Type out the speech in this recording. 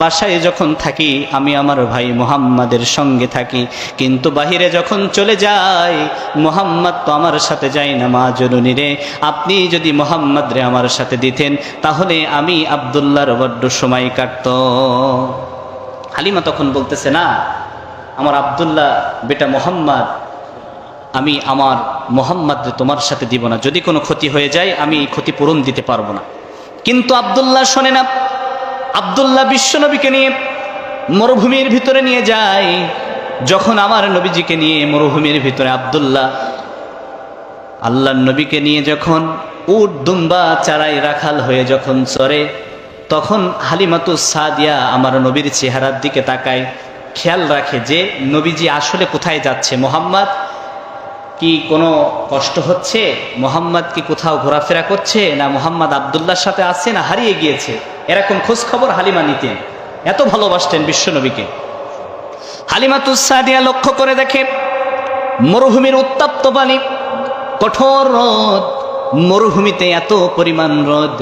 বাসায় যখন থাকি আমি আমার ভাই মুহাম্মাদের সঙ্গে থাকি, কিন্তু বাহিরে যখন চলে যাই মুহাম্মদ তো আমার সাথে যায় না। মা জননী রে, আপনি যদি মুহাম্মদ রে আমার সাথে দিতেন তাহলে আমি আব্দুল্লাহর বড্ড সময় কাটত। হালিমা তখন বলতেছে, না, আমার আব্দুল্লাহ বেটা মুহাম্মদ, আমি আমার মুহাম্মদ রে তোমার সাথে দিব না। যদি কোনো ক্ষতি হয়ে যায় আমি ক্ষতিপূরণ দিতে পারবো না। কিন্তু আব্দুল্লাহ শোনে না। আব্দুল্লাহ বিশ্বনবীকে নিয়ে মরুভূমির ভিতরে নিয়ে যায়। যখন আমার নবীজিকে নিয়ে মরুভূমির ভিতরে আব্দুল্লাহ আল্লাহর নবীকে নিয়ে যখন উট দুম্বা চারাই রাখাল হয়ে যখন চরে, তখন হালিমাতুস সাদিয়া আমার নবীর চেহারার দিকে তাকায়, খেয়াল রাখে যে নবীজি আসলে কোথায় যাচ্ছে, মুহাম্মদ কি কোনো কষ্ট হচ্ছে, মুহাম্মদ কি কোথাও ঘোরাফেরা করছে, না মুহাম্মদ আব্দুল্লাহর সাথে আছে, না হারিয়ে গিয়েছে, এরকম খোঁজ খবর হালিমা নিতেন। এত ভালোবাসতেন বিশ্বনবীকে। হালিমাতুস সাদিয়া লক্ষ্য করে দেখে মরুভূমির উত্তপ্ত পানি, কঠোর রোদ, মরুভূমিতে এত পরিমাণ রোদ,